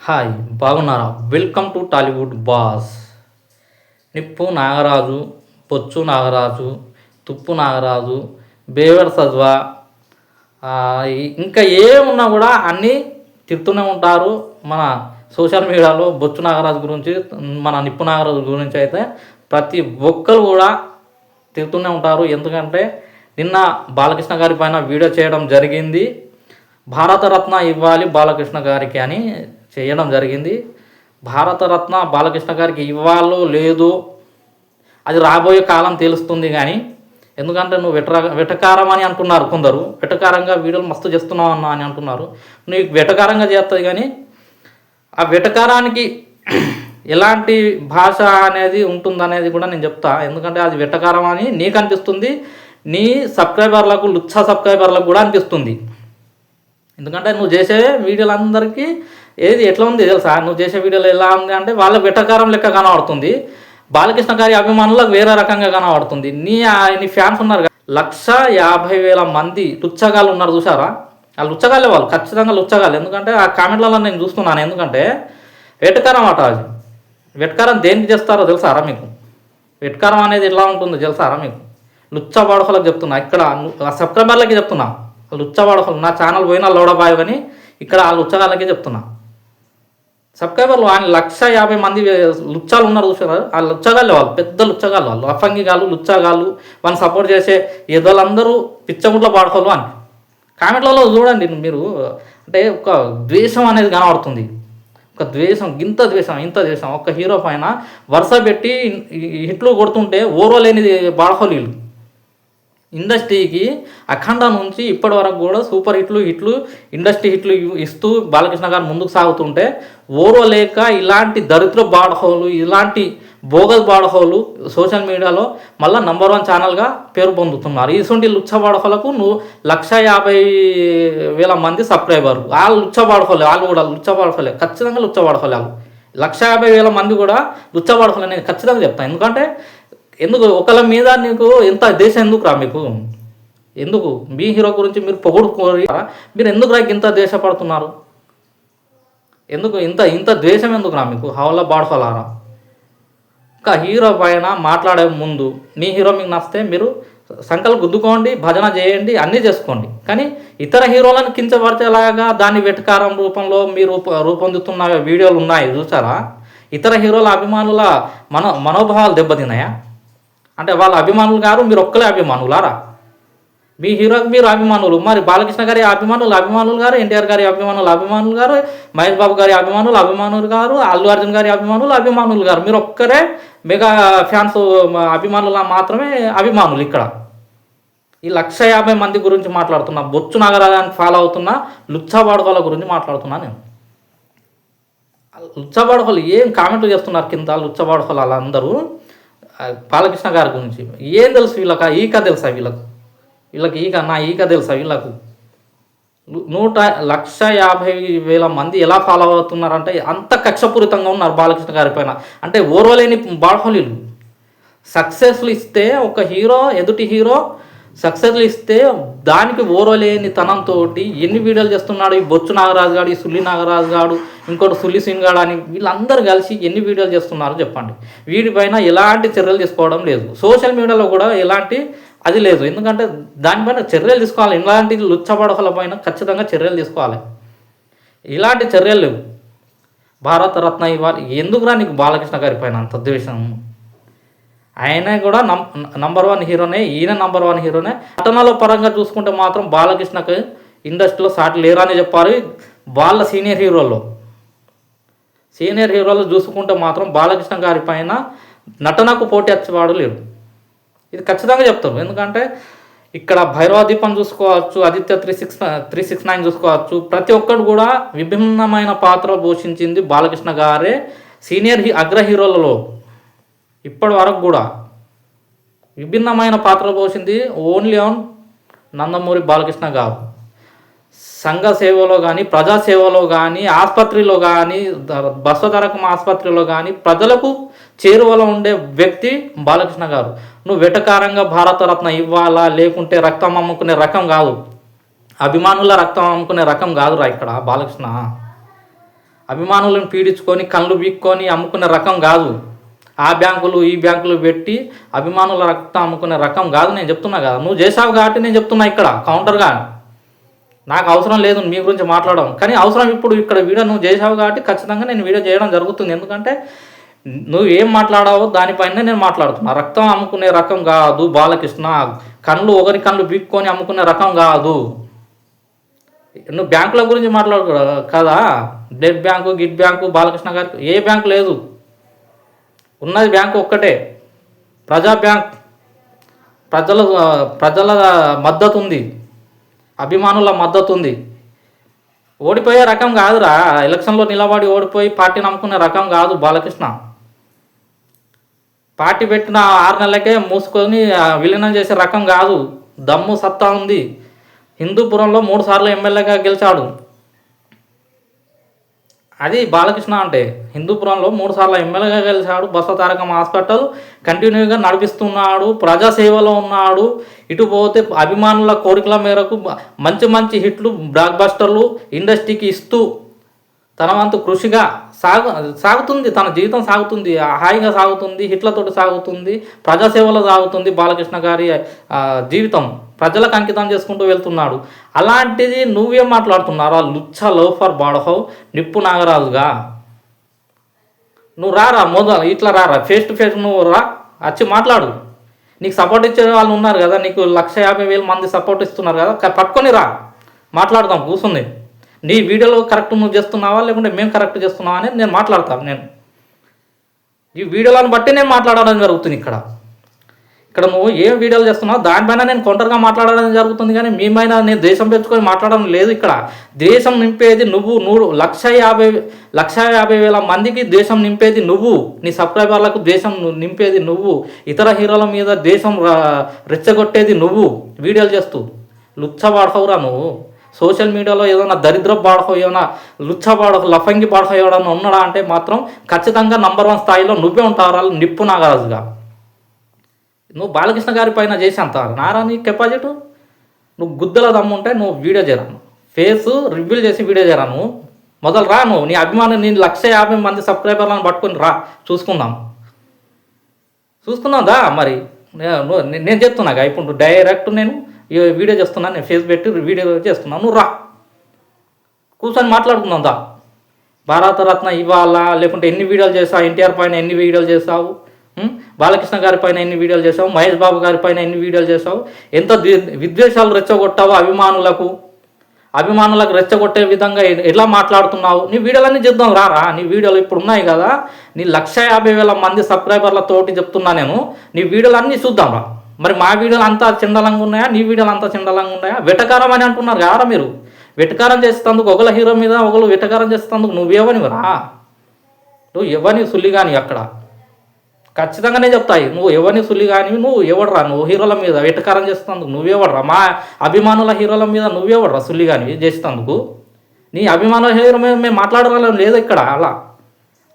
Hi బాగున్నారా? Welcome to Tollywood boss. నిప్పు నాగరాజు, పొచ్చు నాగరాజు, తుప్పు నాగరాజు, బేవర్ సజ్వా, ఇంకా ఏమున్నా కూడా అన్నీ తిడుతూనే ఉంటారు. మన సోషల్ మీడియాలో బొచ్చు నాగరాజు గురించి, మన నిప్పు నాగరాజు గురించి అయితే ప్రతి ఒక్కరు కూడా తిడుతూనే ఉంటారు. ఎందుకంటే నిన్న బాలకృష్ణ గారి పైన వీడియో చేయడం జరిగింది. భారతరత్న ఇవ్వాలి బాలకృష్ణ గారికి అని చేయడం జరిగింది. భారతరత్న బాలకృష్ణ గారికి ఇవ్వాలో లేదో అది రాబోయే కాలం తెలుస్తుంది. కానీ ఎందుకంటే నువ్వు వెటకారం అని అంటున్నారు కొందరు, వెటకారంగా వీడియోలు మస్తు చేస్తున్నావు అన్న అని అంటున్నారు. నువ్వు వెటకారంగా చేస్తుంది, కానీ ఆ వెటకారానికి ఎలాంటి భాష అనేది ఉంటుందనేది కూడా నేను చెప్తా. ఎందుకంటే అది వెటకారం అని నీకు అనిపిస్తుంది, నీ సబ్స్క్రైబర్లకు, లుచ్చా సబ్స్క్రైబర్లకు కూడా అనిపిస్తుంది. ఎందుకంటే నువ్వు చేసే వీడియోలు అందరికీ ఏది ఎట్లా ఉంది తెలుసా? నువ్వు చేసే వీడియోలు ఎలా ఉంది అంటే వాళ్ళ వెటకారం లెక్క కనబడుతుంది, బాలకృష్ణ గారి అభిమానులకు వేరే రకంగా కనబడుతుంది. నీ ఫ్యాన్స్ ఉన్నారు కదా, 150,000 మంది లుచ్చగాళ్ళు ఉన్నారు చూసారా? ఆ లుచ్చగాళ్ళే వాళ్ళు, ఖచ్చితంగా లుచ్చగాళ్ళు. ఎందుకంటే ఆ కామెంట్లలో నేను చూస్తున్నాను. ఎందుకంటే వెటకారం అట. అది వెటకారం దేనికి చేస్తారో తెలుసారా మీకు? వెటకారం అనేది ఎలా ఉంటుందో తెలుసారా మీకు? లుచ్చ బాడకలకు చెప్తున్నా, ఇక్కడ సబ్స్క్రైబర్లకి చెప్తున్నా. లుచ్చ బాడకలు నా ఛానల్ పోయినా లోడబాయ్ అని ఇక్కడ ఆ లుచ్చగాళ్ళకే చెప్తున్నా. సబ్స్క్రైబర్లు ఆయన 150,000 మంది లుచ్చాలు ఉన్నారు చూసారు. ఆ లుచ్చగాళ్ళు వాళ్ళు, పెద్ద లుచ్చగాళ్ళు వాళ్ళు, అఫంగిగాళ్ళు, లుచ్చగాళ్ళు, వాళ్ళని సపోర్ట్ చేసే ఎదోళ్ళందరూ పిచ్చగుట్ల పాడుకోవాలి అని కామెంట్లలో చూడండి మీరు. అంటే ఒక ద్వేషం అనేది కనబడుతుంది. ఒక ద్వేషం, ఇంత ద్వేషం ఒక హీరో పైన వరుస పెట్టి హిట్లు కొడుతుంటే ఓర్వలేనిది బాడకోలు వీళ్ళు. ఇండస్ట్రీకి అఖండ నుంచి ఇప్పటి వరకు కూడా సూపర్ హిట్లు ఇండస్ట్రీ హిట్లు ఇస్తూ బాలకృష్ణ గారు ముందుకు సాగుతుంటే ఓర్వలేక ఇలాంటి దరిద్ర బాడహోలు, ఇలాంటి బోగస్ బాడహోలు సోషల్ మీడియాలో మళ్ళీ నంబర్ 1 ఛానల్గా పేరు పొందుతున్నారు. ఇటువంటి లుచ్చ బాడహోలకు నువ్వు 150,000 మంది సబ్స్క్రైబర్, వాళ్ళు లుచ్చ బాడహోలే, వాళ్ళు కూడా లుచ్చ బాడహోలే, ఖచ్చితంగా లుచ్చ బాడహోలే. వాళ్ళు 150,000 మంది కూడా లుచ్చ బాడహోలే నేను ఖచ్చితంగా చెప్తాను. ఎందుకంటే ఎందుకు ఒకళ్ళ మీద నీకు ఎంత దేశం ఎందుకు రా మీకు? ఎందుకు మీ హీరో గురించి మీరు పొగుడుకోరి? మీరు ఎందుకు రా ఇంత దేశపడుతున్నారు? ఎందుకు ఇంత ద్వేషం ఎందుకు రా మీకు? హౌలా బాడుకోలారా? ఇంకా హీరో పైన మాట్లాడే ముందు నీ హీరో మీకు నచ్చితే మీరు సంకలు గుద్దుకోండి, భజన చేయండి, అన్నీ చేసుకోండి. కానీ ఇతర హీరోలను కించపరిచేలాగా దాని వెటకారం రూపంలో మీరు రూపొందుతున్న వీడియోలు ఉన్నాయి చూసారా? ఇతర హీరోల అభిమానుల మనోభావాలు దెబ్బతిన్నాయా? అంటే వాళ్ళ అభిమానులు గారు, మీరు ఒక్కలే అభిమానులారా? మీ హీరోకి మీరు అభిమానులు, మరి బాలకృష్ణ గారి అభిమానులు గారు, ఎన్టీఆర్ గారి అభిమానులు గారు, మహేష్ బాబు గారి అభిమానులు గారు, అల్లు అర్జున్ గారి అభిమానులు గారు, మీరు ఒక్కరే మెగా ఫ్యాన్స్ అభిమానుల మాత్రమే అభిమానులు. ఇక్కడ ఈ 150,000 మంది గురించి మాట్లాడుతున్నా, బొచ్చు నాగరాజాన్ని ఫాలో అవుతున్న లుచ్చబాడుకోల గురించి మాట్లాడుతున్నా నేను. లుచ్చబాడుకోలు ఏం కామెంట్లు చేస్తున్నారు కింద లుచ్చబాడుకోలు వాళ్ళందరూ బాలకృష్ణ గారి గురించి. ఏం తెలుసు వీళ్ళకి? ఈక తెలుసా వీళ్ళకి ఈక తెలుసా వీళ్ళకు? 150,000 మంది ఎలా ఫాలో అవుతున్నారంటే అంత కక్షపూరితంగా ఉన్నారు బాలకృష్ణ గారి పైన. అంటే ఓర్వలేని బాడహోలీలు. సక్సెస్లు ఇస్తే ఒక హీరో, ఎదుటి హీరో సక్సెస్లు ఇస్తే దానికి ఓర్వలేని తనంతో ఎన్ని వీడియోలు చేస్తున్నాడు ఈ బొచ్చు నాగరాజు గాడు, ఈ సుల్లి నాగరాజు గాడు, ఇంకోటి సుల్లి సింగ్ గాడు అని వీళ్ళందరూ కలిసి ఎన్ని వీడియోలు చేస్తున్నారు చెప్పండి. వీటిపైన ఎలాంటి చర్యలు తీసుకోవడం లేదు. సోషల్ మీడియాలో కూడా ఎలాంటి అది లేదు. ఎందుకంటే దానిపైన చర్యలు తీసుకోవాలి. ఇలాంటి లుచ్చబడకల పైన ఖచ్చితంగా చర్యలు తీసుకోవాలి. ఇలాంటి చర్యలు లేవు. భారతరత్న ఇవ్వాలి. ఎందుకురా నీకు బాలకృష్ణ గారి పైన అంత ద్వేషం? ఆయన కూడా నంబర్ 1 హీరోనే, ఈయన నంబర్ 1 హీరోనే. పట్టణాల పరంగా చూసుకుంటే మాత్రం బాలకృష్ణకు ఇండస్ట్రీలో సాటి లేరని చెప్పారు. వాళ్ళ సీనియర్ హీరోలు చూసుకుంటే మాత్రం బాలకృష్ణ గారి పైన నటనకు పోటీ వచ్చేవాడు లేడు. ఇది ఖచ్చితంగా చెప్తారు. ఎందుకంటే ఇక్కడ భైరవ దీపం చూసుకోవచ్చు, ఆదిత్య 369 చూసుకోవచ్చు, ప్రతి ఒక్కరు కూడా విభిన్నమైన పాత్ర పోషించింది బాలకృష్ణ గారే. సీనియర్ అగ్ర హీరోలలో ఇప్పటి వరకు కూడా విభిన్నమైన పాత్ర పోసింది ఓన్లీ ఆన్ నందమూరి బాలకృష్ణ గారు. సంఘ సేవలో కానీ, ప్రజాసేవలో కానీ, ఆసుపత్రిలో కానీ, బస్వతరకం ఆసుపత్రిలో కానీ ప్రజలకు చేరువలో ఉండే వ్యక్తి బాలకృష్ణ గారు. నువ్వు వెటకారంగా భారతరత్న ఇవ్వాలా, లేకుంటే రక్తం అమ్ముకునే రకం కాదు, అభిమానుల రక్తం అమ్ముకునే రకం కాదురా ఇక్కడ బాలకృష్ణ. అభిమానులను పీడించుకొని కళ్ళు బీక్కొని అమ్ముకునే రకం కాదు. ఆ బ్యాంకులు ఈ బ్యాంకులు పెట్టి అభిమానుల రక్తం అమ్ముకునే రకం కాదు. నేను చెప్తున్నా కదా, నువ్వు చేసావు కాబట్టి నేను చెప్తున్నా ఇక్కడ కౌంటర్గా. నాకు అవసరం లేదు మీ గురించి మాట్లాడడం, కానీ అవసరం ఇప్పుడు ఇక్కడ వీడియో నువ్వు చేసావు కాబట్టి ఖచ్చితంగా నేను వీడియో చేయడం జరుగుతుంది. ఎందుకంటే నువ్వు ఏం మాట్లాడావో దానిపైన నేను మాట్లాడుతున్నా. రక్తం అమ్ముకునే రకం కాదు బాలకృష్ణ. కళ్ళు ఒకరి కళ్ళు బీక్కొని అమ్ముకునే రకం కాదు. నువ్వు బ్యాంకుల గురించి మాట్లాడు కదా, బ్లడ్ బ్యాంకు గిడ్ బ్యాంకు బాలకృష్ణ గారికి ఏ బ్యాంకు లేదు. ఉన్నది బ్యాంకు ఒక్కటే, ప్రజా బ్యాంక్. ప్రజల మద్దతు ఉంది, అభిమానుల మద్దతు ఉంది. ఓడిపోయే రకం కాదురా, ఎలక్షన్లో నిలబడి ఓడిపోయి పార్టీ నమ్ముకునే రకం కాదు బాలకృష్ణ. పార్టీ పెట్టిన 6 నెలలకే మూసుకొని విలీనం చేసే రకం కాదు. దమ్ము సత్తా ఉంది. హిందూపురంలో 3 సార్లు ఎమ్మెల్యేగా గెలిచాడు. అది బాలకృష్ణ అంటే. హిందూపురంలో 3 సార్లు ఎమ్మెల్యేగా గెలిచాడు. బసవ తారకం హాస్పిటల్ కంటిన్యూగా నడిపిస్తున్నాడు. ప్రజాసేవలో ఉన్నాడు. ఇటు పోతే అభిమానుల కోరికల మేరకు మంచి మంచి హిట్లు, బ్లాక్ బస్టర్లు ఇండస్ట్రీకి ఇస్తూ తన వంతు కృషిగా సాగుతుంది. తన జీవితం సాగుతుంది, హాయిగా సాగుతుంది, హిట్లతోటి సాగుతుంది, ప్రజాసేవలో సాగుతుంది. బాలకృష్ణ గారి జీవితం ప్రజలకు అంకితం చేసుకుంటూ వెళ్తున్నాడు. అలాంటిది నువ్వేం మాట్లాడుతున్నారా? లుచ్చ లోఫర్ బాడహో నిప్పు నాగరాజుగా నువ్వు రారా, మొదలు ఇట్లా రారా, ఫేస్ టు ఫేస్ నువ్వు రా, వచ్చి మాట్లాడు. నీకు సపోర్ట్ ఇచ్చే వాళ్ళు ఉన్నారు కదా, నీకు 150,000 మంది సపోర్ట్ ఇస్తున్నారు కదా, పట్టుకొని రా, మాట్లాడదాం కూర్చుంది. నీ వీడియోలో కరెక్ట్ నువ్వు చేస్తున్నావా లేకుంటే మేము కరెక్ట్ చేస్తున్నావా అనేది నేను మాట్లాడతాను. నేను ఈ వీడియోలను బట్టి నేను మాట్లాడడం జరుగుతుంది. ఇక్కడ నువ్వు ఏం వీడియోలు చేస్తున్నావు దానిపైన నేను కౌంటర్గా మాట్లాడడం జరుగుతుంది. కానీ మేమైనా నేను దేశం పెంచుకొని మాట్లాడడం లేదు. ఇక్కడ దేశం నింపేది నువ్వు. 150,000 మందికి దేశం నింపేది నువ్వు. నీ సబ్స్క్రైబర్లకు దేశం నింపేది నువ్వు. ఇతర హీరోల మీద దేశం రెచ్చగొట్టేది నువ్వు వీడియోలు చేస్తూ. లుచ్చ వాడహవురా నువ్వు. సోషల్ మీడియాలో ఏదైనా దరిద్ర బాడహో, ఏమైనా లుచ్చ బాడహో, లఫంగి బాడహో ఎవడన్నా ఉన్నాడా అంటే మాత్రం ఖచ్చితంగా నంబర్ 1 స్థాయిలో నువ్వే ఉంటావు నిప్పు నాగరాజుగా. నువ్వు బాలకృష్ణ గారి పైన చేసి అంత నారా నీ కెపాసిటీ. నువ్వు గుద్దల దమ్ముంటే నువ్వు వీడియో చేయరాను, ఫేస్ రివీల్ చేసి వీడియో చేయరాను. మొదలు రా, నువ్వు నీ అభిమానం, నేను 150,000 మంది సబ్స్క్రైబర్లను పట్టుకొని రా, చూసుకుందాం దా. మరి నేను చెప్తున్నాగా ఇప్పుడు డైరెక్ట్ నేను వీడియో చేస్తున్నాను, నేను ఫేస్ పెట్టి వీడియో చేస్తున్నాను. నువ్వు రా, కూర్చొని మాట్లాడుకుందాం దా. భారతరత్న ఇవ్వాలా, లేకుంటే ఎన్ని వీడియోలు చేసావు, ఎన్టీఆర్ పైన ఎన్ని వీడియోలు చేసావు, బాలకృష్ణ గారి పైన ఎన్ని వీడియోలు చేసావు, మహేష్ బాబు గారి పైన ఎన్ని వీడియోలు చేసావు, ఎంత విద్వేషాలు రెచ్చగొట్టావు, అభిమానులకు రెచ్చగొట్టే విధంగా ఎలా మాట్లాడుతున్నావు, నీ వీడియోలన్నీ చేద్దాం రారా. నీ వీడియోలు ఇప్పుడు ఉన్నాయి కదా, నీ 150,000 మంది సబ్స్క్రైబర్లతోటి చెప్తున్నా నేను, నీ వీడియోలు అన్నీ చూద్దాం రా. మరి మా వీడియోలు అంతా చండలంగా ఉన్నాయా, నీ వీడియోలు అంతా చండలంగా ఉన్నాయా? వెటకారం అని అంటున్నారు కదా మీరు. వెటకారం చేసేందుకు ఒకళ్ళ హీరో మీద ఒకళ్ళు వెటకారం చేసేందుకు నువ్వేవని రా, నువ్వు ఎవరిని సుల్లి కానీ అక్కడ ఖచ్చితంగానే చెప్తాయి. నువ్వు ఎవరిని సుల్లి కానీ, నువ్వు ఎవడరా, నువ్వు హీరోల మీద వెటకారం చేసేందుకు నువ్వేవడరా, మా అభిమానుల హీరోల మీద నువ్వేవడరా సుల్లి కానీ చేసేందుకు. నీ అభిమానుల హీరో మీద మేము మాట్లాడడం లేదు ఇక్కడ. అలా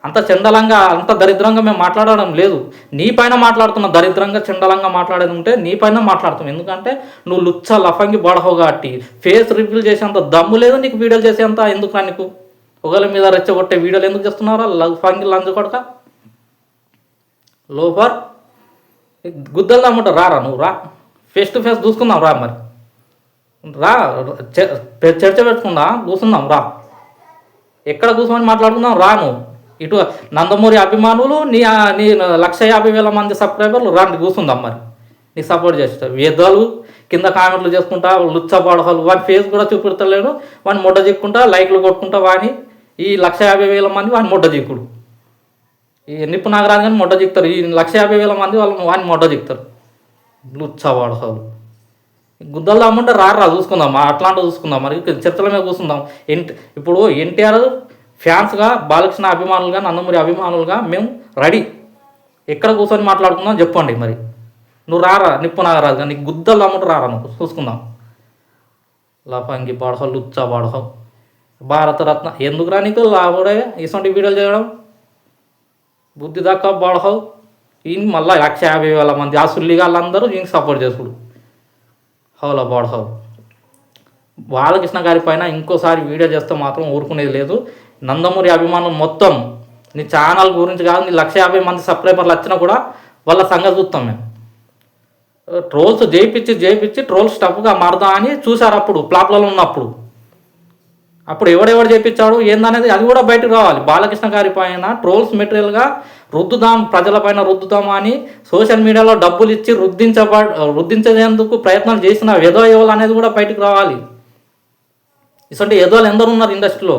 అంత చండలంగా అంత దరిద్రంగా మేము మాట్లాడడం లేదు. నీ పైన మాట్లాడుతున్న దరిద్రంగా చండలంగా మాట్లాడేది ఉంటే నీ పైన మాట్లాడుతాం. ఎందుకంటే నువ్వు లుచ్చ లఫంగి బడహో కాబట్టి ఫేస్ రివీల్ చేసేంత దమ్ము లేదు నీకు. వీడియోలు చేసేంత ఎందుకు నీకు? ఒకళ్ళ మీద రెచ్చగొట్టే వీడియోలు ఎందుకు చేస్తున్నారా? లఫంగి లంచ కొడక లోఫర్ గుద్దలు దమ్ముంటా రారా, నువ్వు రా, ఫేస్ టు ఫేస్ చూసుకుందాం రా. మరి రా, చర్చ పెట్టుకుందాం, కూర్చుందాం రా. ఎక్కడ కూర్చొని మాట్లాడుకుందాం రా. నువ్వు ఇటు నందమూరి అభిమానులు, నీ 150,000 మంది సబ్స్క్రైబర్లు రాండి కూర్చుందాం. మరి నీకు సపోర్ట్ చేస్తారు. వేదాలు కింద కామెంట్లు చేసుకుంటా, లుచ్చబాడహాలు, వాని ఫేస్ కూడా చూపెడతలేడు, వాడిని మొడ్డ చిక్కుంటా, లైక్లు కొట్టుకుంటా, వాని ఈ 150,000 మంది వాని మొడ్డ చిక్కుడు. ఈ నిప్పు నాగరాజు కానీ మొడ్డ చిక్తారు. ఈ 150,000 మంది వాళ్ళు వాని మొడ్డ చిక్తారు. లుచ్చబాడహాలు గుద్దలు అమ్మంటే రారా చూసుకుందాం, అట్లాంటివి చూసుకుందాం. మరి చర్చల మీద కూర్చుందాం. ఇప్పుడు ఎన్టీఆర్ ఫ్యాన్స్గా, బాలకృష్ణ అభిమానులుగా, నందమూరి అభిమానులుగా మేము రెడీ. ఎక్కడ కూర్చొని మాట్లాడుకుందాం చెప్పండి. మరి నువ్వు రారా నిప్పు నాగరాజుగా, నీకు గుద్దలు అమ్ముంటూ రారా, నువ్వు చూసుకుందాం. లఫంగి బాడహో, లుచ్చా బాడహో, భారతరత్న ఎందుకురా నీకు లాభడే ఇటువంటి వీడియోలు చేయడం? బుద్ధి దాకా బాడహో. ఈయన మళ్ళీ 150,000 మంది ఆ సుల్లిగా వాళ్ళందరూ ఈయనకి సపోర్ట్ చేసుడు. హౌలా బాడహో. బాలకృష్ణ గారి పైన ఇంకోసారి వీడియో చేస్తే మాత్రం ఊరుకునేది లేదు. నందమూరి అభిమానులు మొత్తం నీ ఛానల్ గురించి కాదు, నీ 150 మంది సబ్స్క్రైబర్లు వచ్చినా కూడా వాళ్ళ సంగతి చూస్తాం మేము. ట్రోల్స్ చేయించి ట్రోల్స్ టఫ్గా మారుదా అని చూశారు అప్పుడు ఫ్లాప్లలో ఉన్నప్పుడు. అప్పుడు ఎవడెవడు చేయించాడు ఏందనేది అది కూడా బయటకు రావాలి. బాలకృష్ణ గారి పైన ట్రోల్స్ మెటీరియల్గా రుద్దుదాం, ప్రజలపైన రుద్దుదాం అని సోషల్ మీడియాలో డబ్బులు ఇచ్చి రుద్దించేందుకు ప్రయత్నాలు చేసిన ఎదోలు అనేది కూడా బయటకు రావాలి. ఇసంటే ఎదోలు ఎందరు ఉన్నారు ఇండస్ట్రీలో.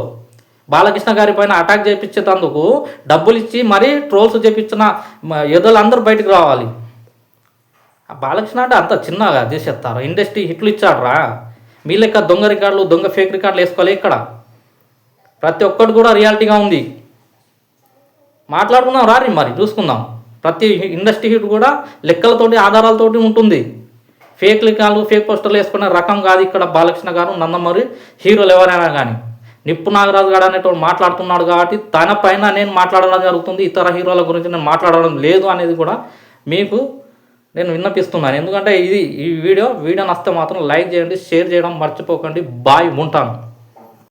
బాలకృష్ణ గారి పైన అటాక్ చేయించేందుకు డబ్బులు ఇచ్చి మరీ ట్రోల్స్ చేయించిన ఎదోలు అందరూ బయటకు రావాలి. బాలకృష్ణ అంటే అంత చిన్నగా చేసేస్తారు. ఇండస్ట్రీ హిట్లు ఇచ్చాడ్రా. మీ లెక్క దొంగ రికార్డులు, దొంగ ఫేక్ రికార్డులు వేసుకోవాలి. ఇక్కడ ప్రతి ఒక్కటి కూడా రియాలిటీగా ఉంది. మాట్లాడుకుందాం రారి, మరి చూసుకుందాం. ప్రతి ఇండస్ట్రీ హిట్ కూడా లెక్కలతోటి ఆధారాలతోటి ఉంటుంది. ఫేక్ రికార్డులు, ఫేక్ పోస్టర్లు వేసుకునే రకం కాదు ఇక్కడ బాలకృష్ణ గారు, నందమూరి హీరోలు ఎవరైనా కానీ. నిప్పు నాగరాజు గారు అనేటువంటి మాట్లాడుతున్నాడు కాబట్టి తన పైన నేను మాట్లాడడం జరుగుతుంది, ఇతర హీరోల గురించి నేను మాట్లాడడం లేదు అనేది కూడా మీకు నేను విన్నపిస్తున్నాను. ఎందుకంటే ఈ వీడియో నచ్చితే మాత్రం లైక్ చేయండి, షేర్ చేయడం మర్చిపోకండి. బాయ్, ఉంటాను.